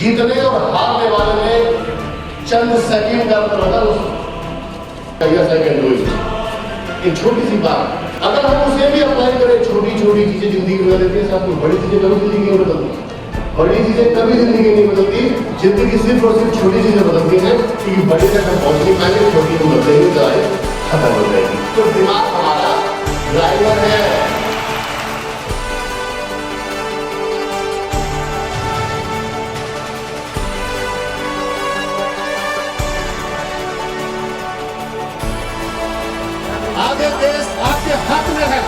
जीतने और हारने वाले में चंद सेकंड का अंतर होता है। सेकंड हुई एक छोटी सी बात, अगर हम उसे भी अप्लाई करें, छोटी छोटी चीजें जिंदगी में बदलती है साथ में, बड़ी चीजें कभी जिंदगी में बदलती, बड़ी चीजें कभी जिंदगी नहीं बदलती। जिंदगी सिर्फ और सिर्फ छोटी चीजें बदलती है, क्योंकि बड़ी तक हम पहुंच नहीं पाएंगे, छोटी को बदलेंगे तो खत्म हो जाएगी। तो दिमाग हमारा ड्राइवर है। आगे देश आपके हाथ में है,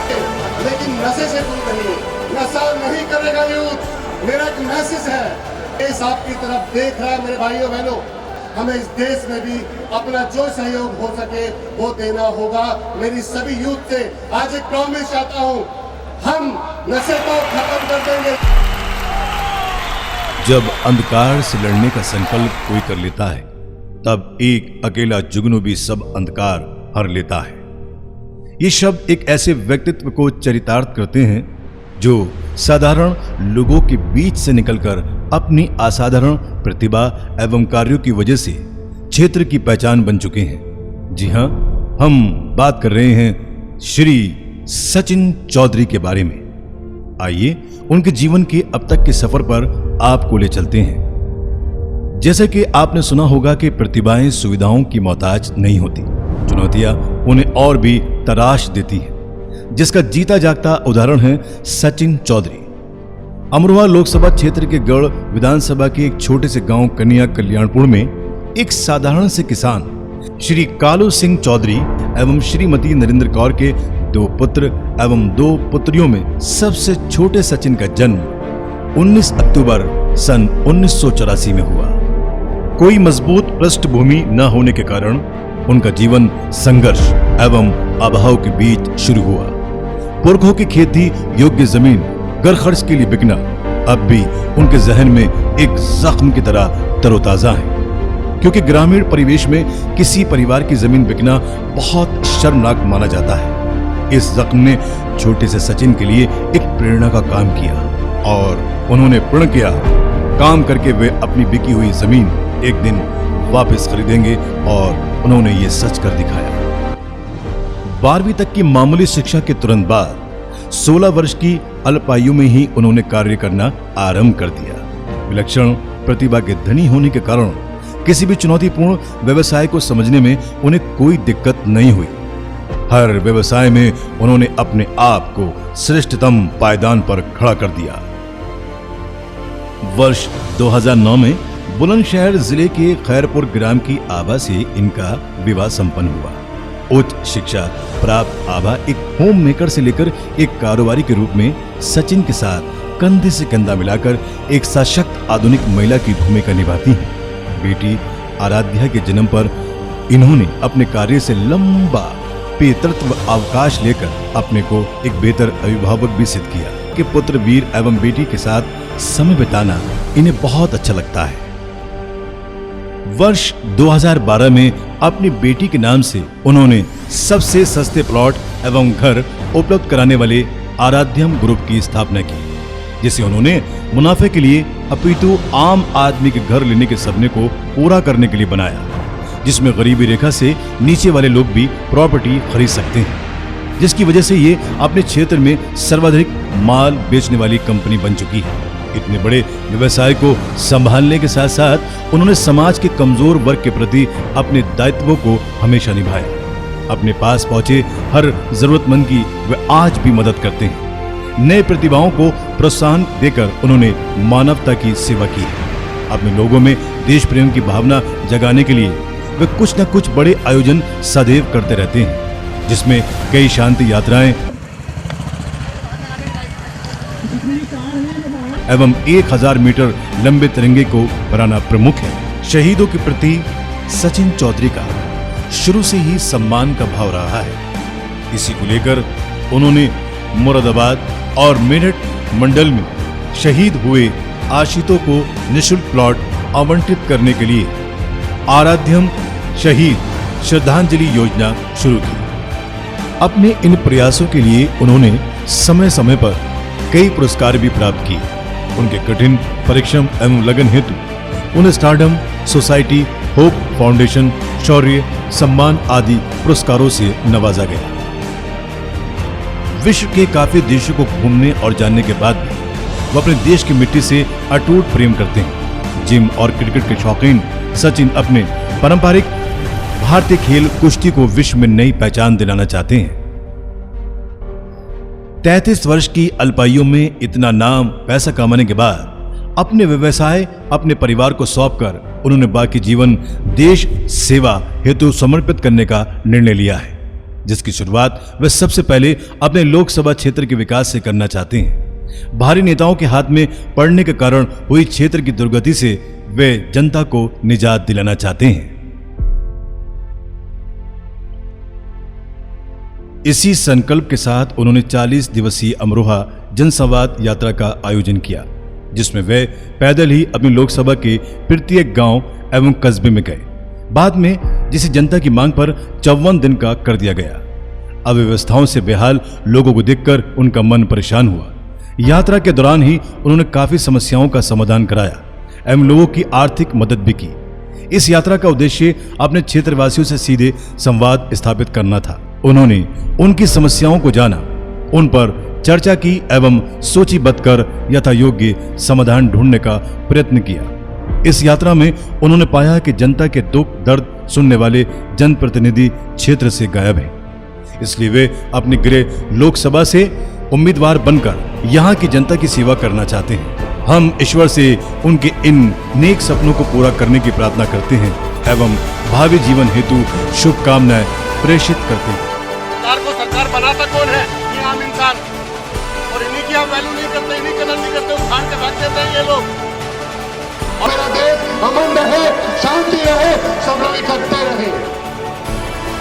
लेकिन नशे से दूर नहीं, नशा नहीं करेगा यूथ। मेरा एक मैसेज है, देश आपकी तरफ देख रहा है मेरे भाइयों बहनों। हमें इस देश में भी अपना जो सहयोग हो सके वो देना होगा। मेरी सभी यूथ से आज एक प्रॉमिस चाहता हूँ, हम नशे को खत्म कर देंगे। जब अंधकार से लड़ने का संकल्प कोई कर लेता है, तब एक अकेला जुगनू भी सब अंधकार हर लेता है। ये शब्द एक ऐसे व्यक्तित्व को चरितार्थ करते हैं जो साधारण लोगों के बीच से निकलकर अपनी असाधारण प्रतिभा एवं कार्यों की वजह से क्षेत्र की पहचान बन चुके हैं। जी हां, हम बात कर रहे हैं श्री सचिन चौधरी के बारे में। आइए उनके जीवन के अब तक के सफर पर आपको ले चलते हैं। जैसे कि आपने सुना होगा कि प्रतिभाएं सुविधाओं की मोहताज नहीं होती, चुनौतियां उन्हें और भी तराश देती हैं, जिसका जीता जागता उदाहरण है सचिन चौधरी। अमरोहा लोकसभा क्षेत्र के गढ़ विधानसभा के एक छोटे से गांव कन्या कल्याणपुर में एक साधारण से किसान श्री कालू सिंह चौधरी एवं श्रीमती नरेंद्र कौर के 2 पुत्र एवं 2 पुत्रियों में सबसे छोटे सचिन का जन्म 19 अक्टूबर सन 1984 में हुआ। कोई मजबूत पृष्ठभूमि न होने के कारण उनका जीवन संघर्ष एवं अभाव के बीच शुरू हुआ। पुरखों की खेती योग्य जमीन घर खर्च के लिए बिकना अब भी उनके जहन में एक जख्म की तरह तरोताजा है, क्योंकि ग्रामीण परिवेश में किसी परिवार की जमीन बिकना बहुत शर्मनाक माना जाता है। इस जख्म ने छोटे से सचिन के लिए एक प्रेरणा का काम किया और उन्होंने प्रण किया, काम करके वे अपनी बिकी हुई जमीन एक दिन वापस खरीदेंगे, और उन्होंने ये सच कर दिखाया। 12वीं तक की मामूली शिक्षा के तुरंत बाद 16 वर्ष की अल्पायु में ही उन्होंने कार्य करना आरंभ कर दिया। विलक्षण प्रतिभा के धनी होने के कारण किसी भी चुनौतीपूर्ण व्यवसाय को समझने में उन्हें कोई दिक्कत नहीं हुई। हर व्यवसाय में उन्होंने अपने आप को श्रेष्ठतम पायदान पर खड़ा कर दिया। वर्ष 2009 में बुलंदशहर जिले के खैरपुर ग्राम की आभा से इनका विवाह संपन्न हुआ। उच्च शिक्षा प्राप्त आभा एक होम मेकर से लेकर एक कारोबारी के रूप में सचिन के साथ कंधे से कंधा मिलाकर एक सशक्त आधुनिक महिला की भूमिका निभाती हैं। बेटी आराध्या के जन्म पर इन्होंने अपने कार्य से लंबा पितृत्व अवकाश लेकर अपने को एक बेहतर अभिभावक भी सिद्ध किया कि पुत्र वीर एवं बेटी के साथ समय बिताना इन्हें बहुत अच्छा लगता है। वर्ष 2012 में अपनी बेटी के नाम से उन्होंने सबसे सस्ते प्लॉट एवं घर उपलब्ध कराने वाले आराध्यम ग्रुप की स्थापना की, जिसे उन्होंने मुनाफे के लिए अपितु आम आदमी के घर लेने के सपने को पूरा करने के लिए बनाया, जिसमें गरीबी रेखा से नीचे वाले लोग भी प्रॉपर्टी खरीद सकते हैं, जिसकी वजह से ये अपने क्षेत्र में सर्वाधिक माल बेचने वाली कंपनी बन चुकी है। इतने बड़े व्यवसाय को संभालने के साथ साथ उन्होंने समाज के कमजोर वर्ग के प्रति अपने दायित्वों को हमेशा निभाया। अपने पास पहुंचे हर जरूरतमंद की वे आज भी मदद करते हैं। नए प्रतिभाओं को प्रोत्साहन देकर उन्होंने मानवता की सेवा की है। अपने लोगों में देश प्रेम की भावना जगाने के लिए वे कुछ न कुछ बड़े आयोजन सदैव करते रहते हैं, जिसमें कई शांति यात्राएं एवं 1000 मीटर लंबे तिरंगे को बनाना प्रमुख है। शहीदों के प्रति सचिन चौधरी का शुरू से ही सम्मान का भाव रहा है। इसी को लेकर उन्होंने मुरादाबाद और मेरठ मंडल में शहीद हुए आश्रितों को निःशुल्क प्लॉट आवंटित करने के लिए आराध्यम शहीद श्रद्धांजलि योजना शुरू की। अपने इन प्रयासों के लिए उन्होंने समय समय पर कई पुरस्कार भी प्राप्त किए। उनके कठिन परिश्रम एवं लगन हेतु उन्हें स्टारडम, सोसाइटी, होप फाउंडेशन, शौर्य सम्मान आदि पुरस्कारों से नवाजा गया। विश्व के काफी देशों को घूमने और जानने के बाद भी वो अपने देश की मिट्टी से अटूट प्रेम करते हैं। जिम और क्रिकेट के शौकीन सचिन अपने पारंपरिक भारतीय खेल कुश्ती को विश्व में नई पहचान दिलाना चाहते हैं। 33 वर्ष की अल्पायु में इतना नाम पैसा कमाने के बाद अपने व्यवसाय अपने परिवार को सौंपकर उन्होंने बाकी जीवन देश सेवा हेतु समर्पित करने का निर्णय लिया है, जिसकी शुरुआत वे सबसे पहले अपने लोकसभा क्षेत्र के विकास से करना चाहते हैं। भारी नेताओं के हाथ में पड़ने के कारण हुई क्षेत्र की दुर्गति से वे जनता को निजात दिलाना चाहते हैं। इसी संकल्प के साथ उन्होंने 40 दिवसीय अमरोहा जनसंवाद यात्रा का आयोजन किया, जिसमें वे पैदल ही अपनी लोकसभा के प्रत्येक गांव एवं कस्बे में गए। बाद में जिसे जनता की मांग पर 54 दिन का कर दिया गया। अव्यवस्थाओं से बेहाल लोगों को देखकर उनका मन परेशान हुआ। यात्रा के दौरान ही उन्होंने काफी समस्याओं का समाधान कराया एवं लोगों की आर्थिक मदद भी की। इस यात्रा का उद्देश्य अपने क्षेत्रवासियों से सीधे संवाद स्थापित करना था। उन्होंने उनकी समस्याओं को जाना, उन पर चर्चा की एवं सूचीबद्ध कर यथा योग्य समाधान ढूंढने का प्रयत्न किया। इस यात्रा में उन्होंने पाया कि जनता के दुख दर्द सुनने वाले जनप्रतिनिधि क्षेत्र से गायब हैं। इसलिए वे अपनी गृह लोकसभा से उम्मीदवार बनकर यहाँ की जनता की सेवा करना चाहते हैं। हम ईश्वर से उनके इन नेक सपनों को पूरा करने की प्रार्थना करते हैं एवं भावी जीवन हेतु शुभकामनाएं प्रेषित करते हैं। सरकार को सरकार बनाता कौन है? ये आम इंसान। और इन्हीं की हम वैल्यू नहीं करते, इन्हीं कदर नहीं करते, उखाड़ के फेंक देते हैं ये लोग। और मेरा देश अमन रहे, शांति रहे, सब लोग इकट्ठे रहे।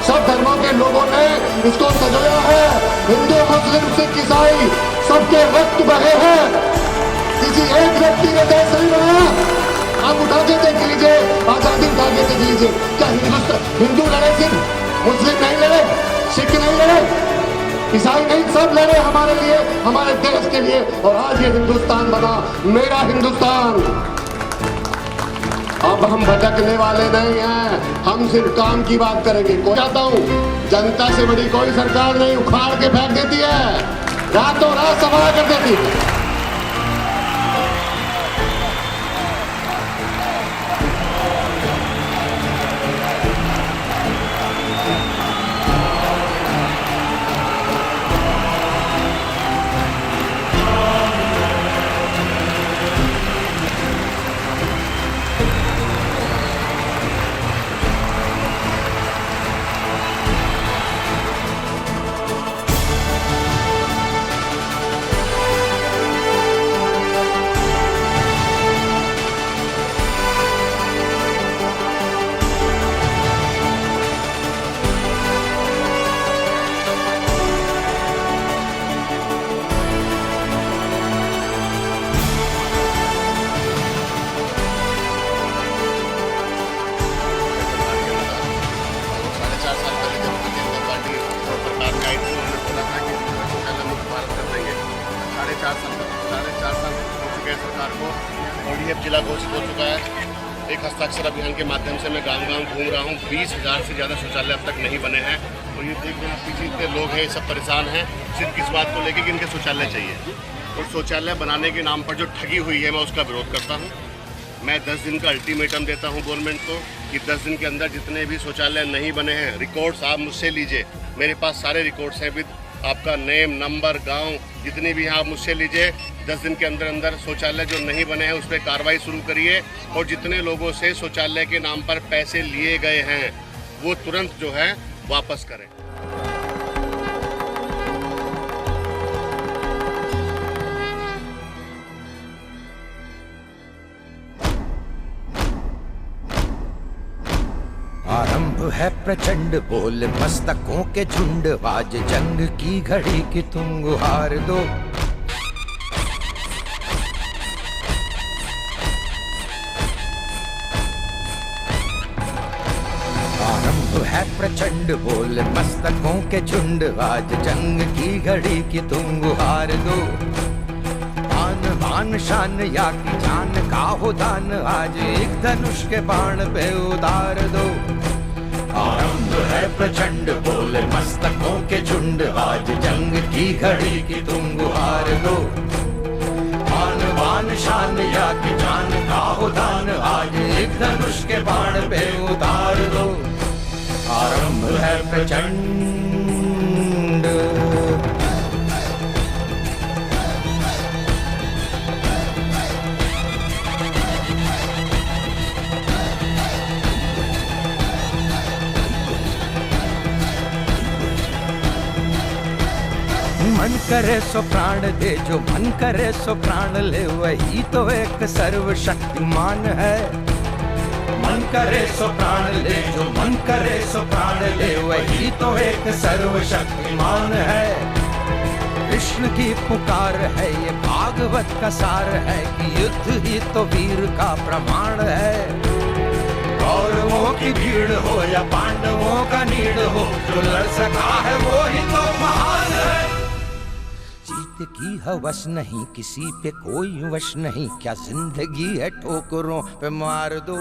सब धर्मों के लोगों ने इसको सजाया है। हिंदू, मुस्लिम, सिख, ईसाई सबके रक्त बहे हैं। किसी एक व्यक्ति ने देश नहीं बनाया। आप उठा के देख लीजिए, आजादी उठा के देख लीजिए। क्या हिंदू लड़े, सिर्फ मुस्लिम नहीं लड़े, सिख नहीं लड़े, ईसाई नहीं, सब लड़े हमारे लिए, हमारे देश के लिए। और आज ये हिंदुस्तान बना, मेरा हिंदुस्तान। अब हम भटकने वाले नहीं हैं, हम सिर्फ काम की बात करेंगे। को चाहता हूँ, जनता से बड़ी कोई सरकार नहीं, उखाड़ के फेंक देती है, रातों रात सफाई कर देती है। जिला घोषित हो चुका है। एक हस्ताक्षर अभियान के माध्यम से मैं गांव-गांव घूम रहा हूँ। 20,000 से ज़्यादा शौचालय अब तक नहीं बने हैं। और ये देख रहे हैं पीछे इतने लोग हैं, सब परेशान हैं सिर्फ किस बात को लेकर कि इनके शौचालय चाहिए। और शौचालय बनाने के नाम पर जो ठगी हुई है, मैं उसका विरोध करता हूँ। मैं 10 दिन का अल्टीमेटम देता हूँ गवर्नमेंट को कि 10 दिन के अंदर जितने भी शौचालय नहीं बने हैं, रिकॉर्ड्स आप मुझसे लीजिए। मेरे पास सारे रिकॉर्ड्स हैं विद आपका नेम, नंबर, गांव, जितनी भी हैं आप मुझसे लीजिए। 10 दिन के अंदर अंदर शौचालय जो नहीं बने हैं उस पर कार्रवाई शुरू करिए। और जितने लोगों से शौचालय के नाम पर पैसे लिए गए हैं वो तुरंत जो है वापस करें। आरंभ है प्रचंड, बोल मस्तकों के झुंड, आज जंग की घड़ी की तुम गुहार दो। आरंभ है प्रचंड, बोल मस्तकों के झुंड, आज जंग की घड़ी की तुम गुहार दो। आन बान बान शान या की जान का हो दान, आज एक धनुष के बाण पे उतार दो। आरंभ है प्रचंड बोले मस्तकों के झुंड, आज जंग की घड़ी की तुम गुहार दो। बान बान शान या की जान का हो दान, आज एक धनुष के बाण पे उतार दो। आरंभ है प्रचंड। मन करे सो प्राण दे, जो मन करे सो प्राण ले, वही तो एक सर्वशक्तिमान है। मन करे सो प्राण ले, जो मन करे सो प्राण ले, वही तो एक सर्वशक्तिमान है। कृष्ण की पुकार है, ये भागवत का सार है, कि युद्ध ही तो वीर का प्रमाण है। कौरवों की भीड़ हो या पांडवों का नीड़ हो, जो लड़ सका है वो ही तो महान है। जीत की हवस नहीं, किसी पे कोई वश नहीं, क्या जिंदगी है ठोकरों पे मार दो।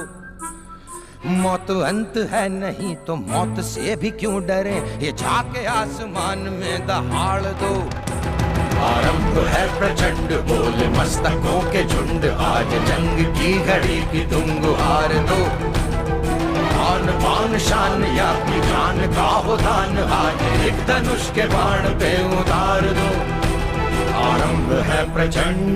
मौत अंत है नहीं तो मौत से भी क्यों डरे, ये जाके आसमान में दहाड़ दो। आरंभ है प्रचंड बोले मस्तकों के झुंड, आज जंग की घड़ी की तुम गुहार दो। आन बान शान या की जान का हो दान, आज एक धनुष के बाण पे उतार दो। आरंभ है प्रचंड।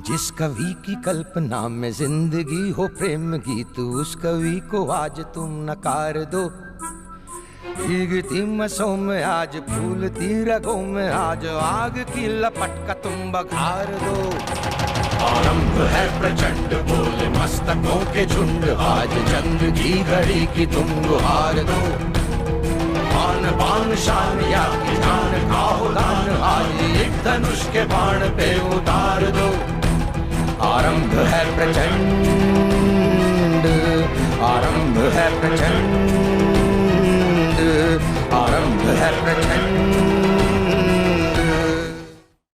जिस कवि की कल्पना में जिंदगी हो प्रेम गीत, उस कवि को आज तुम नकार दो। भीगती मसों में आज फूलती रगों में, आज आग की लपट का तुम बघार दो। आरंभ है प्रचंड बोले मस्तकों के झुंड, आज जंग की घड़ी की तुम गुहार दो। बान बान शान या की जान का हो दान, आज एक धनुष के बाण पे उतार दो। आरंभ है प्रचंड, आरंभ है प्रचंड।